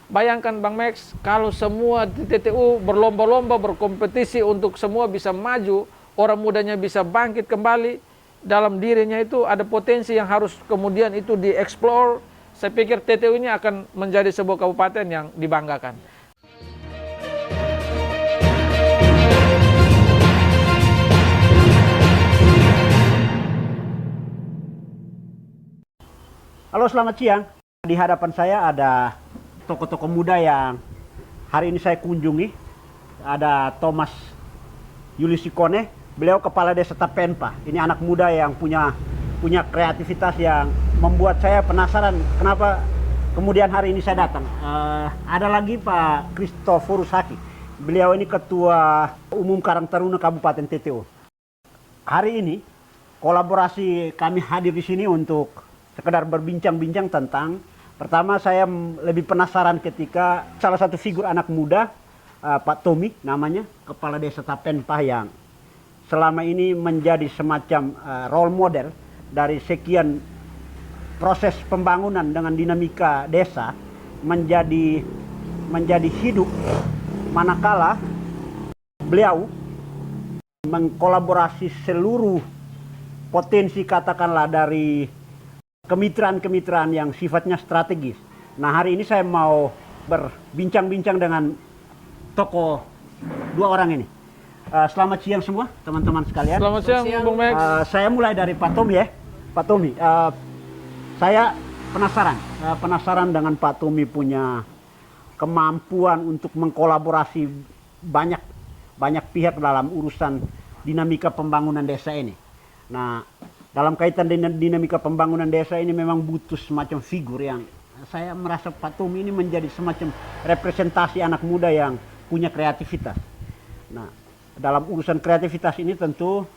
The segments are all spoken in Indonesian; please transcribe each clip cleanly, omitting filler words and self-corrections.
Bayangkan Bang Max, kalau semua di TTU berlomba-lomba, berkompetisi untuk semua bisa maju, orang mudanya bisa bangkit kembali, dalam dirinya itu ada potensi yang harus kemudian itu dieksplor. Saya pikir TTU ini akan menjadi sebuah kabupaten yang dibanggakan. Halo, selamat siang. Di hadapan saya ada tokoh-tokoh muda yang hari ini saya kunjungi. Ada Thomas Yulisikone, beliau kepala desa Tapenpa. Ini anak muda yang punya kreativitas yang membuat saya penasaran kenapa kemudian hari ini saya datang. Ada lagi Pak Christoforus Haki. Beliau ini Ketua Umum Karang Taruna Kabupaten TTU. Hari ini kolaborasi kami hadir di sini untuk sekedar berbincang-bincang tentang, pertama saya lebih penasaran ketika salah satu figur anak muda, Pak Tommy namanya, kepala desa Tapenpa, yang selama ini menjadi semacam role model dari sekian proses pembangunan dengan dinamika desa menjadi hidup, manakala beliau mengkolaborasi seluruh potensi, katakanlah dari kemitraan-kemitraan yang sifatnya strategis. Nah, hari ini saya mau berbincang-bincang dengan tokoh dua orang ini. Selamat siang semua teman-teman sekalian. Selamat siang Bung Max. Saya mulai dari Pak Tommy ya. Pak Tommy, saya penasaran dengan Pak Tommy punya kemampuan untuk mengkolaborasi banyak pihak dalam urusan dinamika pembangunan desa ini. Nah, dalam kaitan dengan dinamika pembangunan desa ini memang butuh semacam figur yang saya merasa Pak Tommy ini menjadi semacam representasi anak muda yang punya kreativitas. Nah, dalam urusan kreativitas ini tentu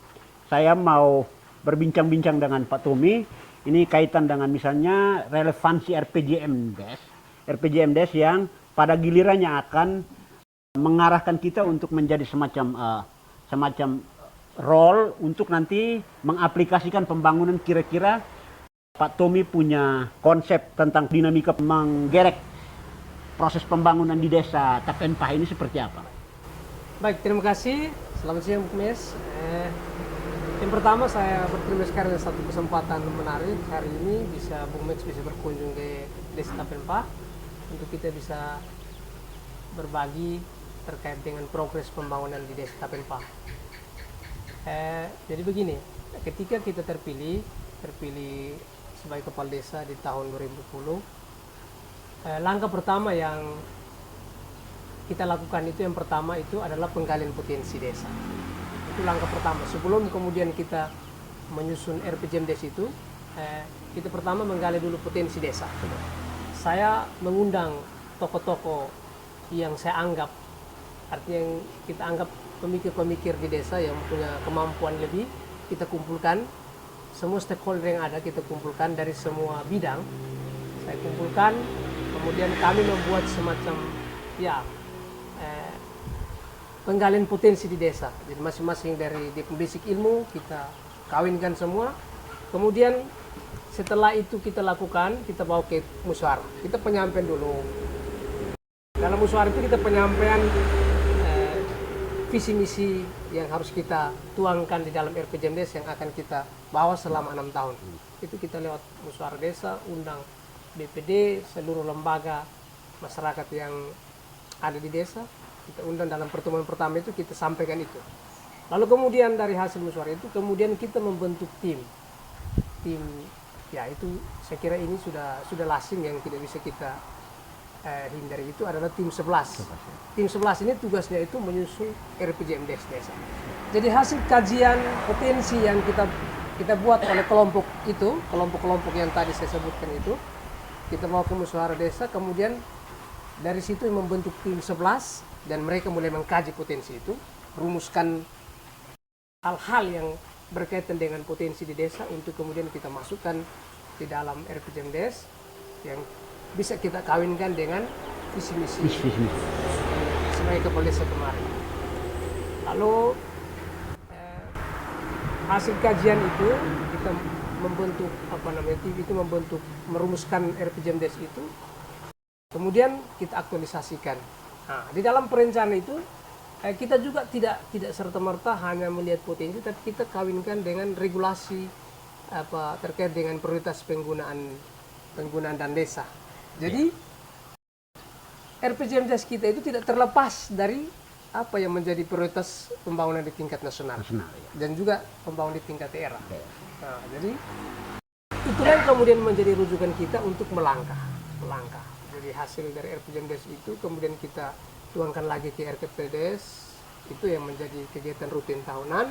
saya mau berbincang-bincang dengan Pak Tommy. Ini kaitan dengan misalnya relevansi RPJMDes yang pada gilirannya akan mengarahkan kita untuk menjadi semacam role untuk nanti mengaplikasikan pembangunan. Kira-kira Pak Tommy punya konsep tentang dinamika menggerek proses pembangunan di desa Tapenpa ini seperti apa? Baik, terima kasih. Selamat siang Bung Mes. Yang pertama saya berterima kasih karena satu kesempatan menarik hari ini bisa Bung Mes bisa berkunjung ke desa Tapenpa untuk kita bisa berbagi terkait dengan progres pembangunan di desa Tapenpa. Jadi begini, ketika kita terpilih sebagai kepala desa di tahun 2010, langkah pertama yang kita lakukan itu yang pertama itu adalah penggalian potensi desa. Itu langkah pertama. Sebelum kemudian kita menyusun RPJMDes itu, kita pertama menggali dulu potensi desa. Saya mengundang tokoh-tokoh yang saya anggap, artinya yang kita anggap pemikir-pemikir di desa yang punya kemampuan lebih, kita kumpulkan semua stakeholder yang ada, kita kumpulkan dari semua bidang, saya kumpulkan, kemudian kami membuat semacam penggalian potensi di desa. Jadi masing-masing dari basic ilmu kita kawinkan semua, kemudian setelah itu kita lakukan, kita bawa ke musyawarah, kita penyampaian dulu. Dalam musyawarah itu kita penyampaian visi misi yang harus kita tuangkan di dalam RPJMDes yang akan kita bawa selama 6 tahun. Itu kita lewat musyawarah desa, undang BPD, seluruh lembaga masyarakat yang ada di desa, kita undang dalam pertemuan pertama itu, kita sampaikan itu. Lalu kemudian dari hasil musyawarah itu kemudian kita membentuk tim ya, itu saya kira ini sudah lazim yang tidak bisa kita hindari, itu adalah tim 11. Tim 11 ini tugasnya itu menyusun RPJMDes desa. Jadi hasil kajian potensi yang kita buat oleh kelompok-kelompok yang tadi saya sebutkan itu, kita bawa ke musyawarah desa, kemudian dari situ membentuk tim 11 dan mereka mulai mengkaji potensi itu, rumuskan hal-hal yang berkaitan dengan potensi di desa untuk kemudian kita masukkan di dalam RPJMDes yang bisa kita kawinkan dengan visi misi sebagai kepala desa kemarin. Lalu hasil kajian itu kita membentuk tim itu merumuskan RPJMDes itu kemudian kita aktualisasikan. Nah, di dalam perencanaan itu kita juga tidak serta-merta hanya melihat potensi, tapi kita kawinkan dengan regulasi terkait dengan prioritas penggunaan dan desa. Jadi RPJMDes kita itu tidak terlepas dari apa yang menjadi prioritas pembangunan di tingkat nasional, dan juga pembangunan di tingkat daerah. Nah, jadi itulah yang kemudian menjadi rujukan kita untuk melangkah. Jadi hasil dari RPJMDes itu kemudian kita tuangkan lagi ke RKPDes, itu yang menjadi kegiatan rutin tahunan,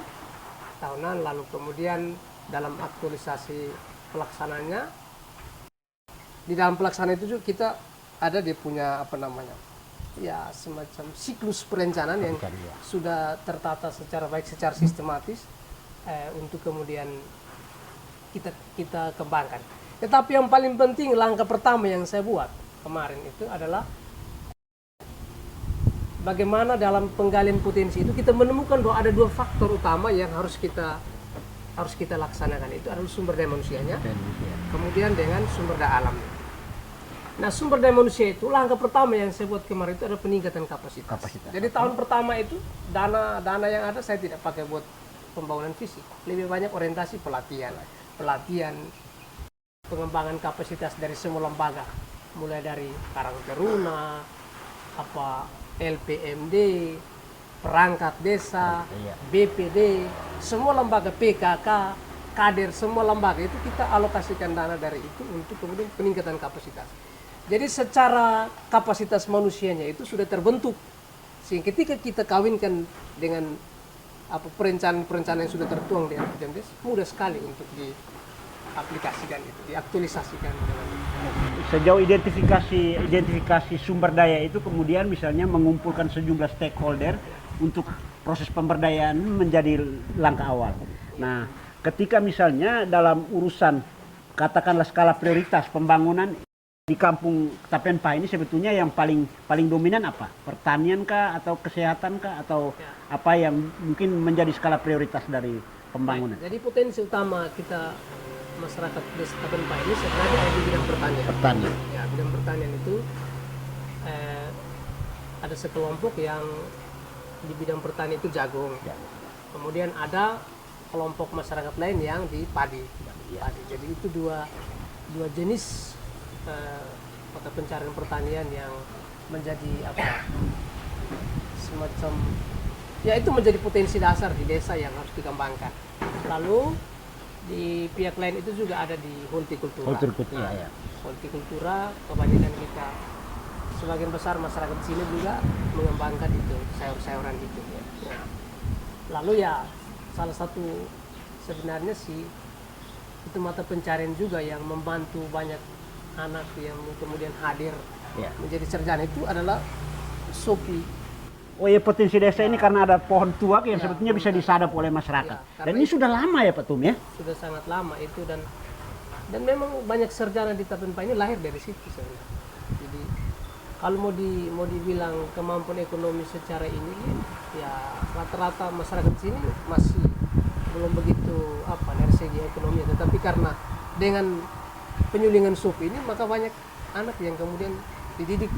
lalu kemudian dalam aktualisasi pelaksananya, di dalam pelaksanaan itu juga kita ada dia punya ya semacam siklus perencanaan yang sudah tertata secara baik, secara sistematis untuk kemudian kita kembangkan. Tetapi yang paling penting, langkah pertama yang saya buat kemarin itu adalah bagaimana dalam penggalian potensi itu kita menemukan bahwa ada dua faktor utama yang harus kita laksanakan. Itu adalah sumber daya manusianya, kemudian dengan sumber daya alamnya. Nah, sumber daya manusia itu langkah pertama yang saya buat kemarin itu adalah peningkatan kapasitas. Jadi tahun pertama itu dana yang ada saya tidak pakai buat pembangunan fisik, lebih banyak orientasi pelatihan, pengembangan kapasitas dari semua lembaga, mulai dari Karang Taruna, LPMD, perangkat desa, BPD, semua lembaga, PKK, kader, semua lembaga itu kita alokasikan dana dari itu untuk kemudian peningkatan kapasitas. Jadi secara kapasitas manusianya itu sudah terbentuk, sehingga ketika kita kawinkan dengan perencanaan yang sudah tertuang di RPJMDes, mudah sekali untuk diaplikasikan itu, diaktualisasikan. Sejauh identifikasi sumber daya itu kemudian misalnya mengumpulkan sejumlah stakeholder untuk proses pemberdayaan menjadi langkah awal. Nah, ketika misalnya dalam urusan katakanlah skala prioritas pembangunan di kampung Tapenpah ini sebetulnya yang paling dominan apa? Pertanian kah atau kesehatan kah atau apa yang mungkin menjadi skala prioritas dari pembangunan? Jadi potensi utama kita masyarakat desa Tapenpah ini sebenarnya ada di bidang pertanian. Ya, bidang pertanian itu ada sekelompok yang di bidang pertanian itu jagung. Kemudian ada kelompok masyarakat lain yang di padi. Jadi itu dua jenis mata pencarian pertanian yang menjadi semacam ya itu menjadi potensi dasar di desa yang harus dikembangkan. Lalu di pihak lain itu juga ada di hortikultura. Hortikultura kebanyakan kita sebagian besar masyarakat sini juga mengembangkan itu sayur-sayuran itu. Nah, lalu ya salah satu sebenarnya sih itu mata pencarian juga yang membantu banyak anak yang kemudian hadir menjadi sarjana itu adalah sopi. Oh ya, potensi desa ini karena ada pohon tuak yang sebetulnya bisa disadap oleh masyarakat. Dan ini sudah lama ya Pak Tum ya? Sudah sangat lama itu dan memang banyak sarjana di Tapenpah ini lahir dari situ sebenarnya. Jadi kalau mau dibilang kemampuan ekonomi secara ini ya rata-rata masyarakat sini masih belum begitu dari segi ekonomi, tetapi karena dengan penyulingan sup ini maka banyak anak yang kemudian dididik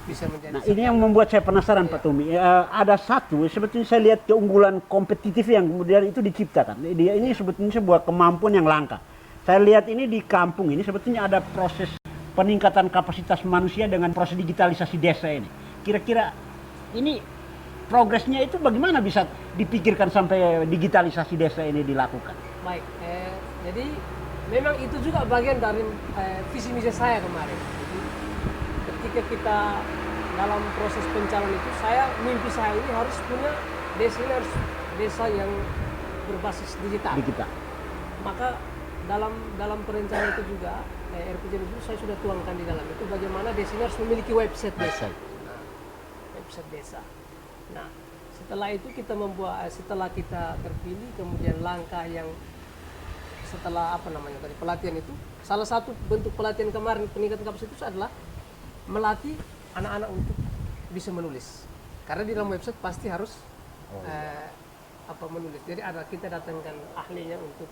bisa menjadi. Nah, ini yang membuat saya penasaran Pak Tumi. Ada satu sebetulnya saya lihat keunggulan kompetitif yang kemudian itu diciptakan. Ini sebetulnya sebuah kemampuan yang langka. Saya lihat ini di kampung ini sebetulnya ada proses peningkatan kapasitas manusia dengan proses digitalisasi desa ini. Kira-kira ini progresnya itu bagaimana bisa dipikirkan sampai digitalisasi desa ini dilakukan? Baik, jadi memang itu juga bagian dari visi misi saya kemarin. Jadi, ketika kita dalam proses pencalonan itu, mimpi saya ini harus punya desa ini harus desa yang berbasis digital. Maka dalam perencanaan itu juga RPJMDes itu saya sudah tuangkan di dalam itu bagaimana desa ini harus memiliki website desa. Website desa. Nah, setelah itu setelah kita terpilih, kemudian langkah yang setelah tadi pelatihan itu, salah satu bentuk pelatihan kemarin peningkatan kapasitas itu adalah melatih anak-anak untuk bisa menulis. Karena di dalam website pasti harus menulis. Jadi kita datangkan ahlinya untuk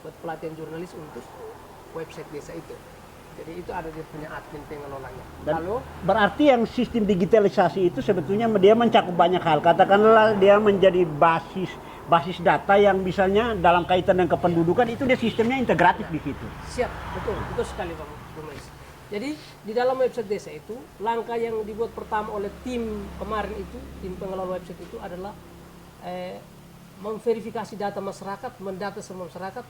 buat pelatihan jurnalis untuk website desa itu. Jadi itu ada dia punya admin pengelolanya. Dan Lalu berarti yang sistem digitalisasi itu sebetulnya dia mencakup banyak hal. Katakanlah dia menjadi basis data yang misalnya dalam kaitan dengan kependudukan itu dia sistemnya integratif di situ. siap, betul sekali Bang Mas. Jadi di dalam website desa itu langkah yang dibuat pertama oleh tim kemarin itu, tim pengelola website itu adalah memverifikasi data masyarakat, mendata semua masyarakat,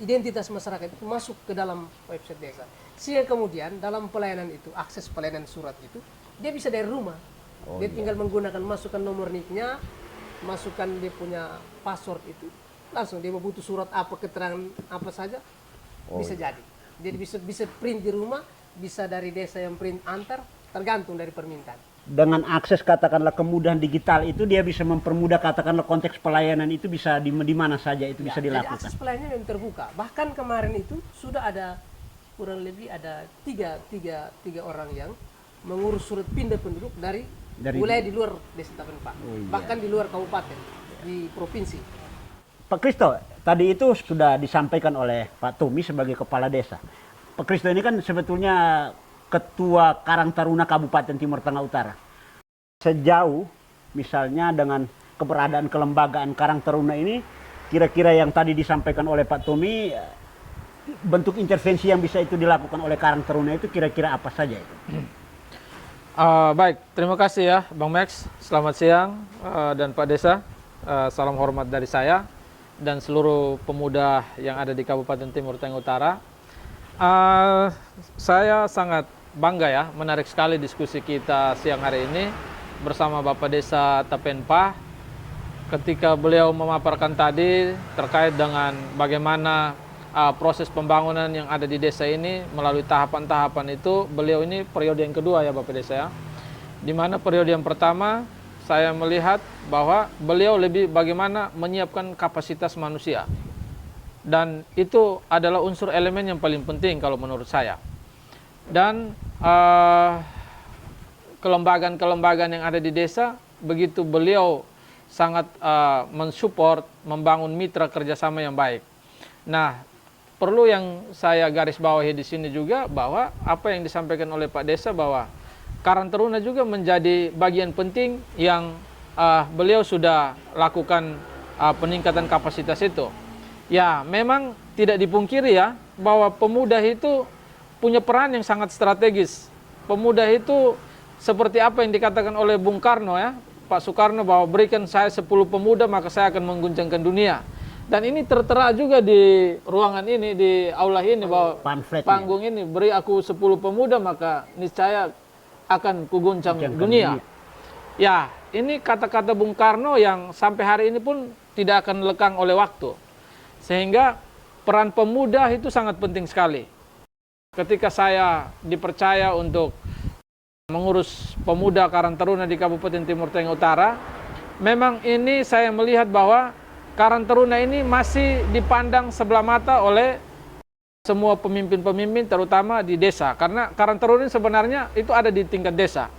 identitas masyarakat itu masuk ke dalam website desa. Sehingga kemudian dalam pelayanan itu, akses pelayanan surat itu, dia bisa dari rumah. Dia tinggal menggunakan masukkan nomor nicknya, masukkan dia punya password itu, langsung dia mau butuh surat apa, keterangan apa saja, bisa jadi. Jadi bisa print di rumah, bisa dari desa yang print antar, tergantung dari permintaan. Dengan akses katakanlah kemudahan digital itu dia bisa mempermudah katakanlah konteks pelayanan itu bisa di mana saja itu bisa Jadi dilakukan. akses pelayanan yang terbuka. Bahkan kemarin itu sudah ada kurang lebih ada tiga orang yang mengurus surat pindah penduduk dari wilayah di luar Desa Tapanpa, bahkan di luar kabupaten, di provinsi. Pak Kristo, tadi itu sudah disampaikan oleh Pak Tommy sebagai kepala desa. Pak Kristo ini kan sebetulnya Ketua Karang Taruna Kabupaten Timur Tengah Utara. Sejauh misalnya dengan keberadaan kelembagaan Karang Taruna ini, kira-kira yang tadi disampaikan oleh Pak Tommy, bentuk intervensi yang bisa itu dilakukan oleh Karang Taruna itu kira-kira apa saja itu? Baik, terima kasih ya Bang Max. Selamat siang dan Pak Desa. Salam hormat dari saya dan seluruh pemuda yang ada di Kabupaten Timur Tengah Utara. Saya sangat bangga ya, menarik sekali diskusi kita siang hari ini bersama Bapak Desa Tapenpa ketika beliau memaparkan tadi terkait dengan bagaimana proses pembangunan yang ada di desa ini melalui tahapan-tahapan itu. Beliau ini periode yang kedua ya Bapak Desa ya, di mana periode yang pertama saya melihat bahwa beliau lebih bagaimana menyiapkan kapasitas manusia, dan itu adalah unsur elemen yang paling penting kalau menurut saya. Dan kelembagaan-kelembagaan yang ada di desa, begitu beliau sangat mensupport, membangun mitra kerjasama yang baik. Nah, perlu yang saya garis bawahi di sini juga bahwa apa yang disampaikan oleh Pak Desa bahwa Karang Taruna juga menjadi bagian penting yang beliau sudah lakukan peningkatan kapasitas itu. Ya, memang tidak dipungkiri ya bahwa pemuda itu punya peran yang sangat strategis. Pemuda itu seperti apa yang dikatakan oleh Bung Karno ya, Pak Soekarno, bahwa berikan saya 10 pemuda maka saya akan mengguncangkan dunia. Dan ini tertera juga di ruangan ini, di aula ini, bahwa panggung ini, beri aku 10 pemuda maka niscaya akan kuguncang dunia. Ya, ini kata-kata Bung Karno yang sampai hari ini pun tidak akan lekang oleh waktu. Sehingga peran pemuda itu sangat penting sekali. Ketika saya dipercaya untuk mengurus pemuda Karang Taruna di Kabupaten Timur Tengah Utara, memang ini saya melihat bahwa Karang Taruna ini masih dipandang sebelah mata oleh semua pemimpin-pemimpin terutama di desa. Karena Karang Taruna ini sebenarnya itu ada di tingkat desa.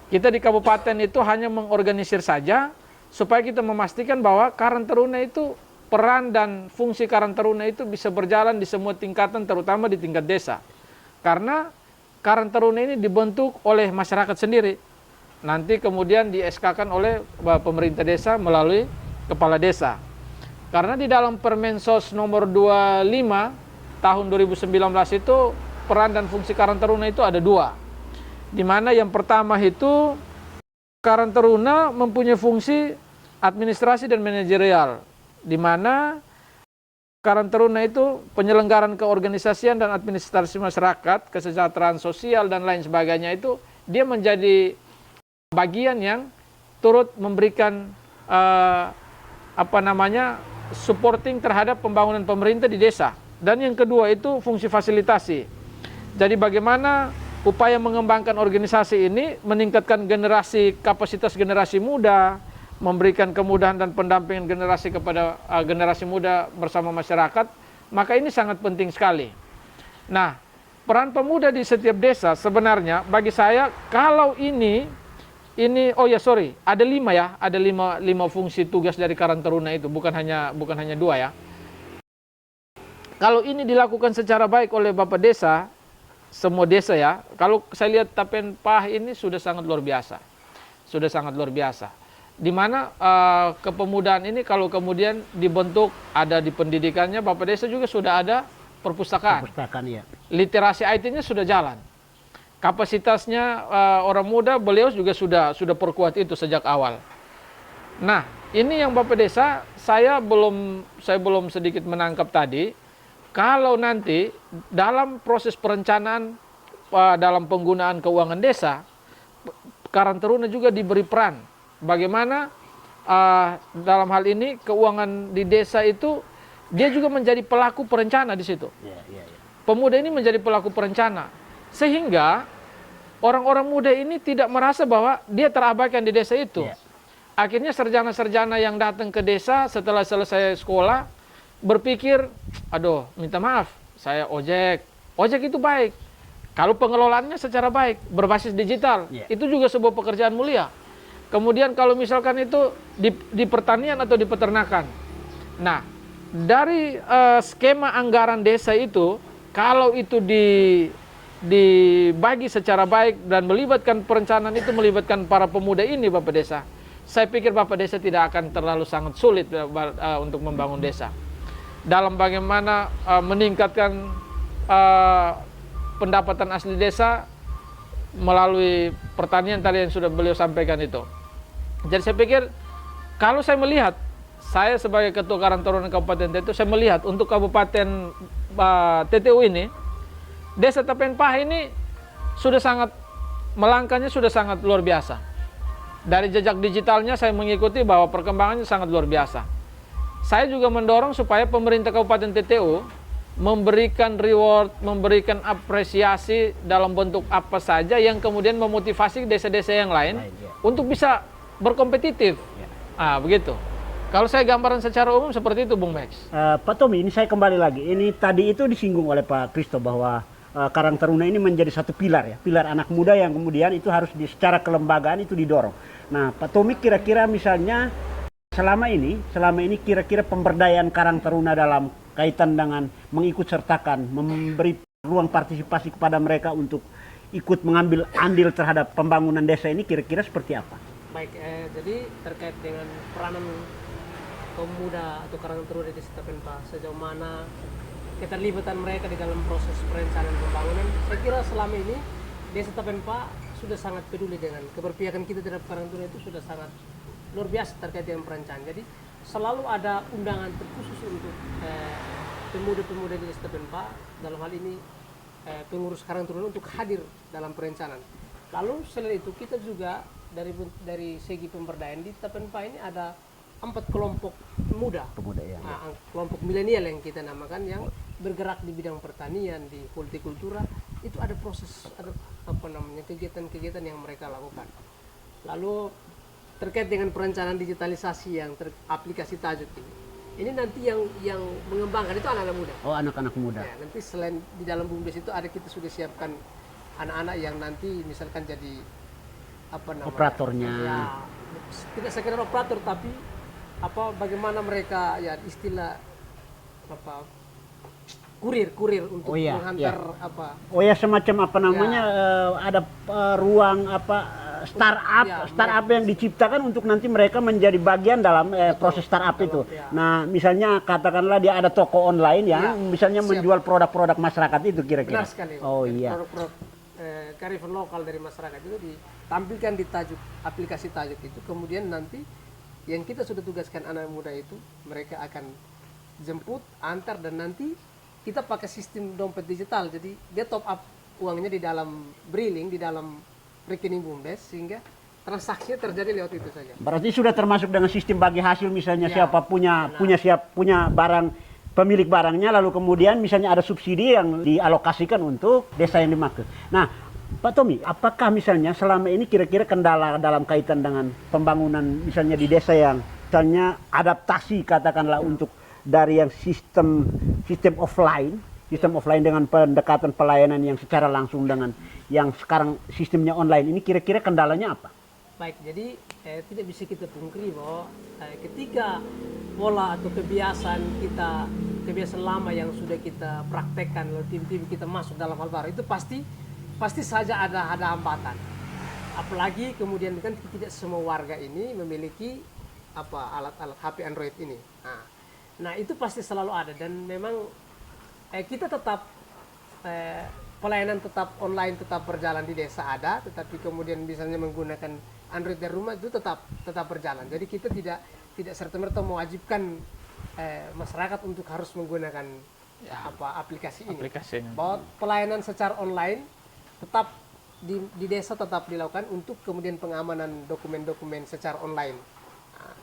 Kita di kabupaten itu hanya mengorganisir saja supaya kita memastikan bahwa Karang Taruna itu, peran dan fungsi Karang Taruna itu bisa berjalan di semua tingkatan, terutama di tingkat desa. Karena Karang Taruna ini dibentuk oleh masyarakat sendiri. Nanti kemudian di-SK-kan oleh pemerintah desa melalui kepala desa. Karena di dalam Permensos nomor 25 tahun 2019 itu peran dan fungsi Karang Taruna itu ada 2. Di mana yang pertama itu Karang Taruna mempunyai fungsi administrasi dan manajerial, di mana Karang Taruna itu penyelenggaraan keorganisasian dan administrasi masyarakat, kesejahteraan sosial dan lain sebagainya itu dia menjadi bagian yang turut memberikan supporting terhadap pembangunan pemerintah di desa. Dan yang kedua itu fungsi fasilitasi. Jadi bagaimana upaya mengembangkan organisasi ini, meningkatkan kapasitas generasi muda, memberikan kemudahan dan pendampingan generasi kepada generasi muda bersama masyarakat, maka ini sangat penting sekali. Nah, peran pemuda di setiap desa sebenarnya bagi saya, kalau ada 5 ya, ada 5 fungsi tugas dari Karang Taruna itu, bukan hanya 2 ya. Kalau ini dilakukan secara baik oleh Bapak Desa, semua desa ya, kalau saya lihat Tapenpah ini sudah sangat luar biasa. Sudah sangat luar biasa. Di mana kepemudaan ini kalau kemudian dibentuk, ada di pendidikannya, Bapak Desa juga sudah ada perpustakaan. Perpustakaan ya. Literasi IT-nya sudah jalan. Kapasitasnya orang muda, beliau juga sudah perkuat itu sejak awal. Nah, ini yang Bapak Desa, saya belum sedikit menangkap tadi. Kalau nanti dalam proses perencanaan dalam penggunaan keuangan desa, Karang Taruna juga diberi peran. Bagaimana dalam hal ini keuangan di desa itu dia juga menjadi pelaku perencana di situ. Pemuda ini menjadi pelaku perencana, sehingga orang-orang muda ini tidak merasa bahwa dia terabaikan di desa itu. Akhirnya sarjana-sarjana yang datang ke desa setelah selesai sekolah berpikir, aduh minta maaf, saya ojek itu baik. Kalau pengelolaannya secara baik, berbasis digital, itu juga sebuah pekerjaan mulia. Kemudian kalau misalkan itu di pertanian atau di peternakan. Nah, dari skema anggaran desa itu, kalau itu dibagi secara baik dan melibatkan perencanaan itu, melibatkan para pemuda ini Bapak Desa, saya pikir Bapak Desa tidak akan terlalu sangat sulit untuk membangun desa. Dalam bagaimana meningkatkan pendapatan asli desa melalui pertanian tadi yang sudah beliau sampaikan itu. Jadi saya pikir kalau saya melihat, saya sebagai Ketua Karang Taruna Kabupaten TTU, saya melihat untuk Kabupaten TTU ini, Desa Tapenpah ini sudah sangat melangkahnya sudah sangat luar biasa. Dari jejak digitalnya saya mengikuti bahwa perkembangannya sangat luar biasa. Saya juga mendorong supaya pemerintah Kabupaten TTU memberikan reward, memberikan apresiasi dalam bentuk apa saja yang kemudian memotivasi desa-desa yang lain untuk bisa berkompetitif. Begitu. Kalau saya gambaran secara umum seperti itu, Bung Max. Pak Tommy, ini saya kembali lagi. Ini tadi itu disinggung oleh Pak Kristo bahwa Karang Taruna ini menjadi satu pilar ya, pilar anak muda yang kemudian itu harus secara kelembagaan itu didorong. Nah, Pak Tommy kira-kira misalnya selama ini kira-kira pemberdayaan Karang Taruna dalam kaitan dengan mengikut sertakan, memberi ruang partisipasi kepada mereka untuk ikut mengambil andil terhadap pembangunan desa ini kira-kira seperti apa? Baik, jadi terkait dengan peranan pemuda atau Karang Taruna di Desa Tapenpah, sejauh mana keterlibatan mereka di dalam proses perencanaan pembangunan, saya kira selama ini Desa Tapenpah sudah sangat peduli dengan keberpihakan kita terhadap Karang Taruna, itu sudah sangat luar biasa terkait dengan perencanaan. Jadi selalu ada undangan terkhusus untuk pemuda-pemuda di Desa Tapenpah, dalam hal ini pengurus Karang Taruna, untuk hadir dalam perencanaan. Lalu selain itu kita juga dari segi pemberdayaan di Tapenpah ini ada 4 kelompok pemuda ya. Kelompok milenial yang kita namakan, yang bergerak di bidang pertanian, di hortikultura. Itu ada proses, ada kegiatan-kegiatan yang mereka lakukan. Lalu terkait dengan perencanaan digitalisasi yang aplikasi Tajud ini nanti yang mengembangkan itu anak-anak muda. Oh, anak-anak muda. Ya, nanti selain di dalam BUMDes itu ada, kita sudah siapkan anak-anak yang nanti misalkan jadi operatornya. Ya, tidak sekedar operator, tapi bagaimana mereka ya istilah kurir untuk menghantar semacam ada ruang startup yang diciptakan untuk nanti mereka menjadi bagian dalam proses startup itu. Nah, misalnya katakanlah dia ada toko online misalnya menjual produk-produk masyarakat itu kira-kira. Benar sekali. Produk-produk kearifan lokal dari masyarakat itu ditampilkan di Tajud, aplikasi Tajud itu. Kemudian nanti yang kita sudah tugaskan anak muda itu, mereka akan jemput, antar, dan nanti kita pakai sistem dompet digital. Jadi dia top up uangnya di dalam briling, di dalam rekening BUMDes, sehingga transaksinya terjadi lewat itu saja. Berarti sudah termasuk dengan sistem bagi hasil, misalnya siapa punya barang, pemilik barangnya, lalu kemudian misalnya ada subsidi yang dialokasikan untuk desa yang dimaksud. Nah, Pak Tommy, apakah misalnya selama ini kira-kira kendala dalam kaitan dengan pembangunan misalnya di desa yang misalnya adaptasi katakanlah untuk dari yang sistem offline dengan pendekatan pelayanan yang secara langsung dengan yang sekarang sistemnya online, ini kira-kira kendalanya apa? Baik, jadi tidak bisa kita pungkiri bahwa ketika pola atau kebiasaan lama yang sudah kita praktekkan lalu tim-tim kita masuk dalam hal baru itu pasti saja ada hambatan. Apalagi kemudian kan tidak semua warga ini memiliki alat-alat HP Android ini. Nah itu pasti selalu ada dan memang kita tetap pelayanan tetap online tetap berjalan di desa ada, tetapi kemudian misalnya menggunakan Android dari rumah itu tetap berjalan. Jadi kita tidak serta-merta mewajibkan masyarakat untuk harus menggunakan aplikasi ini. Bahwa pelayanan secara online tetap di desa tetap dilakukan untuk kemudian pengamanan dokumen-dokumen secara online.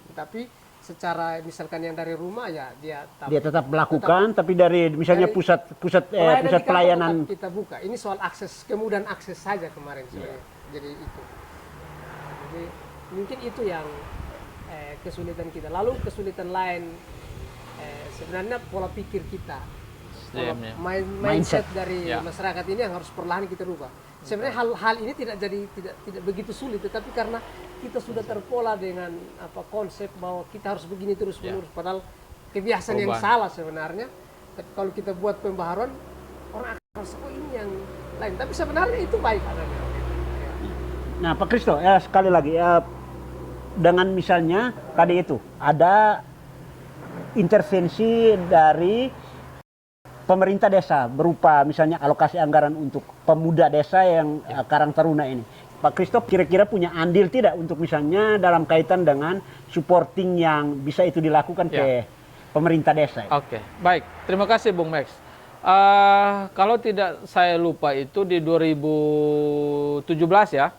Tetapi secara misalkan yang dari rumah ya dia tetap melakukan, tapi dari misalnya pusat pelayanan kita buka. Ini soal akses, kemudahan akses saja kemarin sebenarnya. Jadi itu. Jadi mungkin itu yang kesulitan kita. Lalu kesulitan lain sebenarnya pola pikir kita, mindset dari masyarakat ini yang harus perlahan kita rubah. Sebenarnya hal ini tidak begitu sulit, tetapi karena kita sudah terpola dengan konsep bahwa kita harus begini terus menerus, padahal kebiasaan yang salah sebenarnya. Tapi kalau kita buat pembaharuan, orang akan merasa ini yang lain. Tapi sebenarnya itu baik adanya. Nah, Pak Kristo, sekali lagi dengan misalnya tadi itu ada intervensi dari pemerintah desa berupa misalnya alokasi anggaran untuk pemuda desa yang Karang Taruna ini. Pak Kristo kira-kira punya andil tidak untuk misalnya dalam kaitan dengan supporting yang bisa itu dilakukan ke pemerintah desa? Oke, baik. Terima kasih Bung Max. Kalau tidak saya lupa itu di 2017 ya.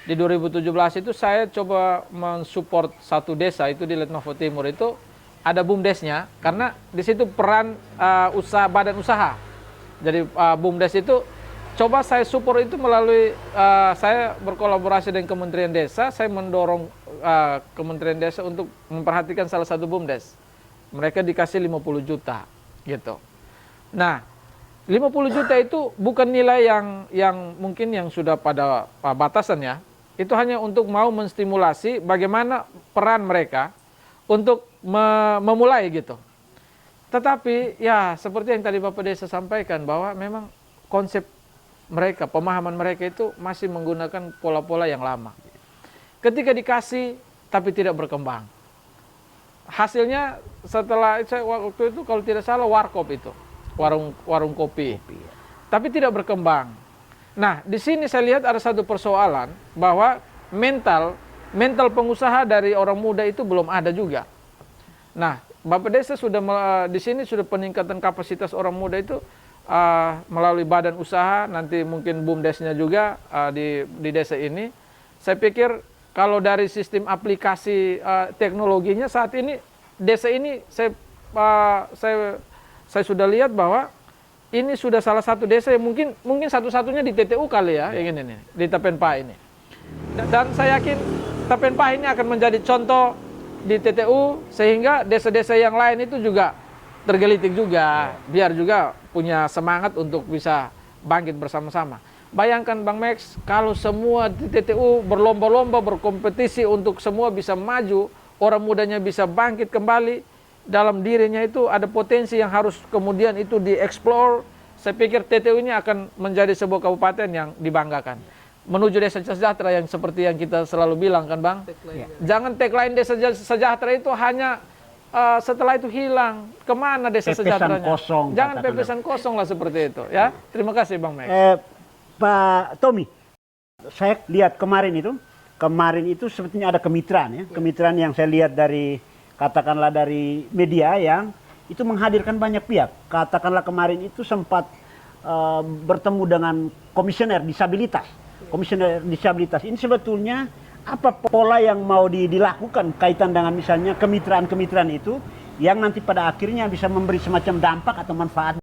Di 2017 itu saya coba mensupport satu desa itu di Letnovo Timur itu ada BUMDesnya, karena di situ peran badan usaha. Jadi BUMDes itu coba saya support itu melalui saya berkolaborasi dengan Kementerian Desa, saya mendorong Kementerian Desa untuk memperhatikan salah satu BUMDes. Mereka dikasih 50 juta gitu. Nah, 50 juta itu bukan nilai yang mungkin yang sudah pada batasan ya. Itu hanya untuk mau menstimulasi bagaimana peran mereka untuk memulai gitu. Tetapi ya seperti yang tadi Bapak Desa sampaikan bahwa memang konsep mereka, pemahaman mereka itu masih menggunakan pola-pola yang lama. Ketika dikasih tapi tidak berkembang. Hasilnya setelah saya waktu itu kalau tidak salah warkop itu, warung kopi. Tapi tidak berkembang. Nah, di sini saya lihat ada satu persoalan bahwa mental pengusaha dari orang muda itu belum ada juga. Nah, Bapak Desa sudah di sini sudah peningkatan kapasitas orang muda itu melalui badan usaha, nanti mungkin BUMDesnya juga di desa ini. Saya pikir kalau dari sistem aplikasi teknologinya saat ini desa ini saya sudah lihat bahwa ini sudah salah satu desa yang mungkin satu-satunya di TTU kali ya, yang ini di Tapenpah ini. Dan saya yakin Tapenpah ini akan menjadi contoh di TTU sehingga desa-desa yang lain itu juga tergelitik juga, biar juga punya semangat untuk bisa bangkit bersama-sama. Bayangkan Bang Max, kalau semua di TTU berlomba-lomba berkompetisi untuk semua bisa maju, orang mudanya bisa bangkit kembali, dalam dirinya itu ada potensi yang harus kemudian itu dieksplor. Saya pikir TTU ini akan menjadi sebuah kabupaten yang dibanggakan. Menuju desa sejahtera yang seperti yang kita selalu bilang kan Bang. Jangan tagline desa sejahtera itu hanya setelah itu hilang. Kemana desa sejahteranya? Kosong, jangan pepesan kosong lah seperti itu ya. Terima kasih Bang Max. Pak Tommy, saya lihat kemarin itu sebetulnya ada kemitraan ya. Kemitraan yang saya lihat katakanlah dari media yang itu menghadirkan banyak pihak. Katakanlah kemarin itu sempat bertemu dengan komisioner disabilitas. Komisioner disabilitas ini sebetulnya apa pola yang mau dilakukan kaitan dengan misalnya kemitraan-kemitraan itu yang nanti pada akhirnya bisa memberi semacam dampak atau manfaat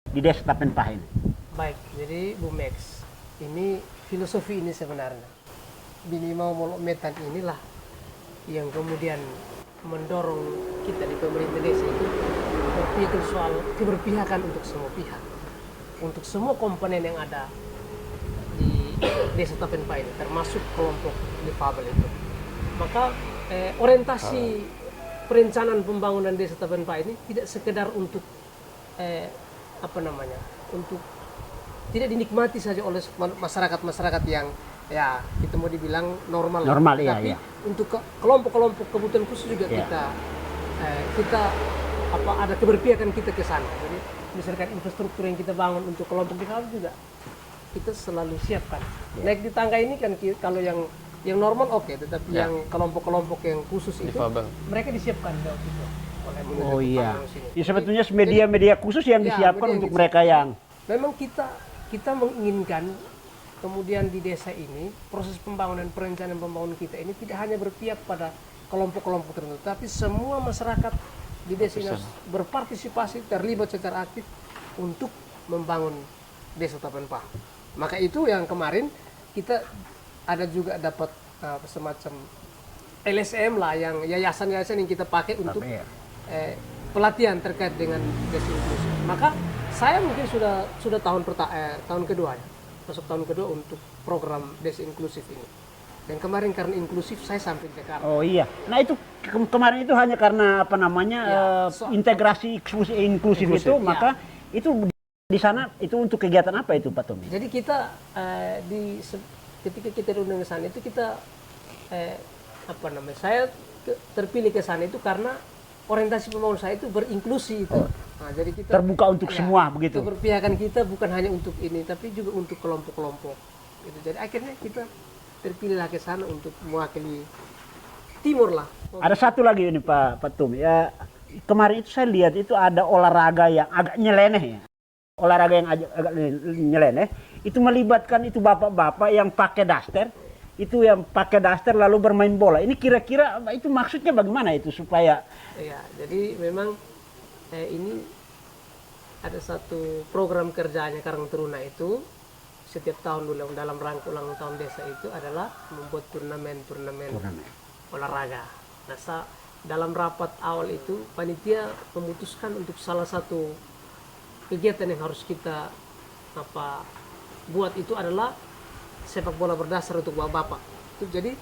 di desa Tapenpah ini. Baik, jadi Bu Max, ini filosofi ini sebenarnya. Minimal Molok Metan inilah yang kemudian mendorong kita di pemerintah desa itu berpikir soal keberpihakan untuk semua pihak, untuk semua komponen yang ada Desa Tapenpa ini, termasuk kelompok difabel itu. Maka orientasi perencanaan pembangunan Desa Tapenpa ini tidak sekedar untuk untuk tidak dinikmati saja oleh masyarakat yang ya kita mau dibilang normal, iya, tapi iya. untuk kelompok-kelompok kebutuhan khusus juga Iya. kita ada keberpihakan kita ke sana. Jadi misalkan infrastruktur yang kita bangun untuk kelompok difabel juga kita selalu siapkan. Naik di tangga ini kan kalau yang normal oke, tetapi yang kelompok-kelompok yang khusus itu Difabel. mereka disiapkan jauh itu oleh menuju Oh ke iya. panggung sini. Ya, sebetulnya media-media khusus yang Ya, disiapkan media untuk yang mereka yang Memang kita menginginkan kemudian di desa ini proses pembangunan perencanaan pembangunan kita ini tidak hanya berpihak pada kelompok-kelompok tertentu, tapi semua masyarakat di desa ini harus berpartisipasi, terlibat secara aktif untuk membangun Desa Tapenpa. Maka itu yang kemarin kita ada juga dapat semacam LSM lah, yang yayasan-yayasan yang kita pakai untuk pelatihan terkait dengan desa inklusif. Maka saya mungkin sudah tahun kedua ya, masuk tahun kedua untuk program desa inklusif ini. Dan kemarin karena inklusif saya sampai Jakarta. Oh iya. Nah itu kemarin itu hanya karena integrasi inklusif itu, ya. maka itu di sana itu untuk kegiatan apa itu Pak Tommy? Jadi kita ketika kita diundang ke sana itu kita saya terpilih ke sana itu karena orientasi pembangunan saya itu berinklusi itu. Nah, jadi kita Terbuka untuk semua begitu. Keberpihakan kita bukan hanya untuk ini, tapi juga untuk kelompok-kelompok. Gitu. Jadi akhirnya kita terpilihlah ke sana untuk mewakili Timur lah. Ada satu lagi ini Pak Tommy. Ya, kemarin itu saya lihat itu ada olahraga yang agak nyeleneh ya. Olahraga yang agak nyeleneh itu melibatkan itu bapak-bapak yang pakai daster. Itu yang pakai daster lalu bermain bola. Ini kira-kira itu maksudnya bagaimana itu supaya ya, jadi memang ini ada satu program kerjanya Karang Taruna itu setiap tahun dalam rangka ulang tahun desa itu adalah membuat turnamen olahraga. Nah, dalam rapat awal itu panitia memutuskan untuk salah satu kegiatan yang harus kita buat itu adalah sepak bola berdasar untuk bapak-bapak. Itu jadi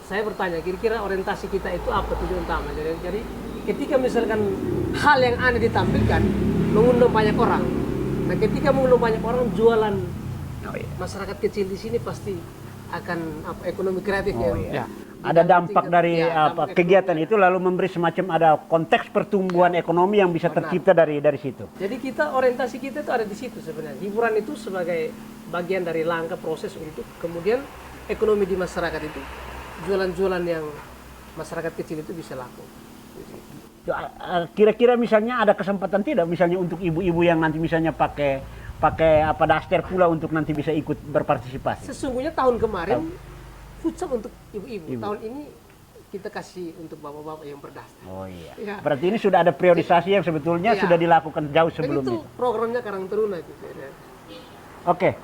saya bertanya kira-kira orientasi kita itu apa tujuan utama. Jadi ketika misalkan hal yang aneh ditampilkan mengundang banyak orang. Nah, ketika mengundang banyak orang jualan masyarakat kecil di sini pasti akan ekonomi kreatif ada dampak dari dampak kegiatan ekonomi. itu lalu memberi semacam ada konteks pertumbuhan ekonomi yang bisa tercipta dari situ. Jadi orientasi kita itu ada di situ sebenarnya. Hiburan itu sebagai bagian dari langkah proses untuk kemudian ekonomi di masyarakat itu jualan-jualan yang masyarakat kecil itu bisa laku. Kira-kira misalnya ada kesempatan tidak misalnya untuk ibu-ibu yang nanti misalnya pakai daster pula untuk nanti bisa ikut berpartisipasi. Sesungguhnya tahun kemarin futsal untuk ibu-ibu. Tahun ini kita kasih untuk bapak-bapak yang berdaster. Oh iya. Ya. Berarti ini sudah ada priorisasi yang sebetulnya Iya. sudah dilakukan jauh Dan sebelum itu itu. programnya Karang Taruna itu. Oke,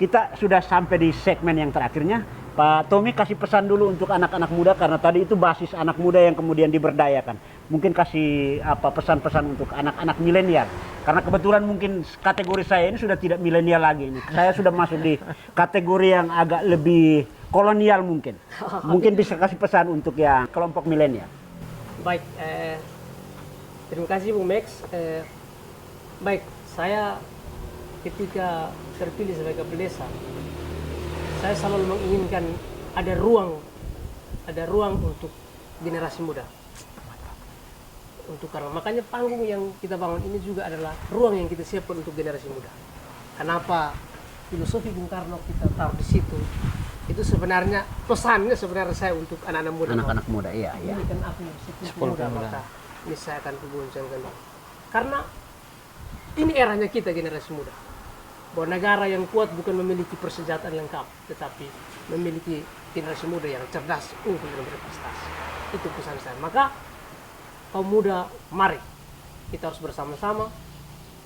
kita sudah sampai di segmen yang terakhirnya. Pak Tommy kasih pesan dulu untuk anak-anak muda karena tadi itu basis anak muda yang kemudian diberdayakan. Mungkin kasih pesan-pesan untuk anak-anak milenial. Karena kebetulan mungkin kategori saya ini sudah tidak milenial lagi ini. Saya sudah masuk di kategori yang agak lebih kolonial mungkin. Mungkin bisa kasih pesan untuk yang kelompok milenial. Baik, terima kasih Bung Max. Baik, saya ketika terpilih sebagai kepala desa, saya selalu menginginkan ada ruang untuk generasi muda. Karena makanya panggung yang kita bangun ini juga adalah ruang yang kita siapkan untuk generasi muda. Kenapa filosofi Bung Karno kita taruh di situ? Itu sebenarnya pesannya sebenarnya saya untuk anak-anak muda. Anak-anak muda, iya. Ini kan aku muda, maka ini saya akan kuguncangkan. Karena ini eranya kita generasi muda. Bahwa negara yang kuat bukan memiliki persenjataan lengkap, tetapi memiliki generasi muda yang cerdas, unggul dan berprestasi. Itu pesan saya. Maka kaum muda, mari kita harus bersama-sama.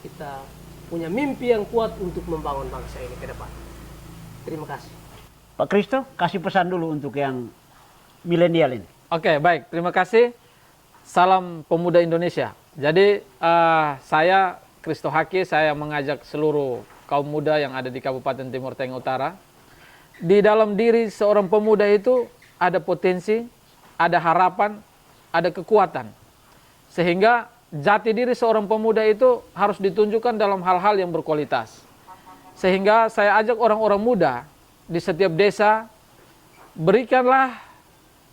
Kita punya mimpi yang kuat untuk membangun bangsa ini ke depan. Terima kasih. Pak Kristo, kasih pesan dulu untuk yang milenial ini. Oke, baik. Terima kasih. Salam pemuda Indonesia. Jadi saya Kristo Haki, saya mengajak seluruh kaum muda yang ada di Kabupaten Timur Tengah Utara. Di dalam diri seorang pemuda itu ada potensi, ada harapan, ada kekuatan. Sehingga jati diri seorang pemuda itu harus ditunjukkan dalam hal-hal yang berkualitas. Sehingga saya ajak orang-orang muda di setiap desa, berikanlah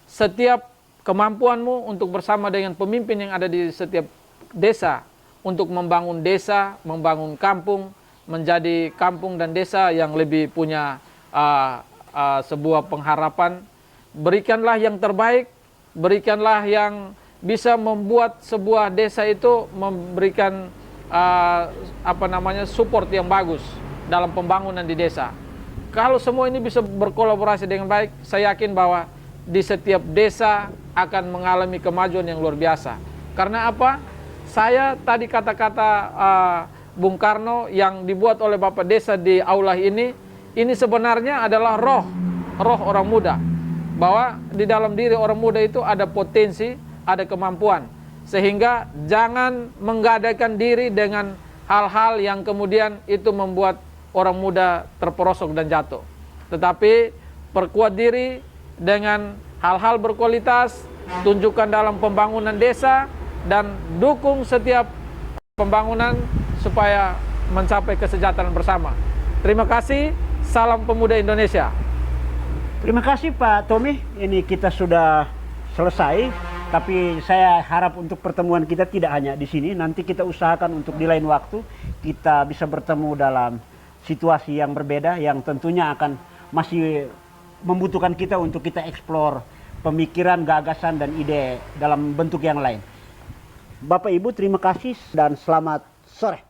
setiap kemampuanmu untuk bersama dengan pemimpin yang ada di setiap desa untuk membangun desa, membangun kampung, menjadi kampung dan desa yang lebih punya sebuah pengharapan. Berikanlah yang terbaik, berikanlah yang bisa membuat sebuah desa itu memberikan support yang bagus dalam pembangunan di desa. Kalau semua ini bisa berkolaborasi dengan baik, saya yakin bahwa di setiap desa akan mengalami kemajuan yang luar biasa. Karena apa? Saya tadi kata-kata Bung Karno yang dibuat oleh Bapak Desa di aula ini sebenarnya adalah roh orang muda. Bahwa di dalam diri orang muda itu ada potensi, ada kemampuan. Sehingga jangan menggadaikan diri dengan hal-hal yang kemudian itu membuat orang muda terperosok dan jatuh. Tetapi perkuat diri dengan hal-hal berkualitas, tunjukkan dalam pembangunan desa, dan dukung setiap pembangunan supaya mencapai kesejahteraan bersama. Terima kasih, salam pemuda Indonesia. Terima kasih Pak Tommy, ini kita sudah selesai, tapi saya harap untuk pertemuan kita tidak hanya di sini, nanti kita usahakan untuk di lain waktu kita bisa bertemu dalam situasi yang berbeda yang tentunya akan masih membutuhkan kita untuk kita eksplor pemikiran, gagasan, dan ide dalam bentuk yang lain. Bapak Ibu terima kasih dan selamat sore.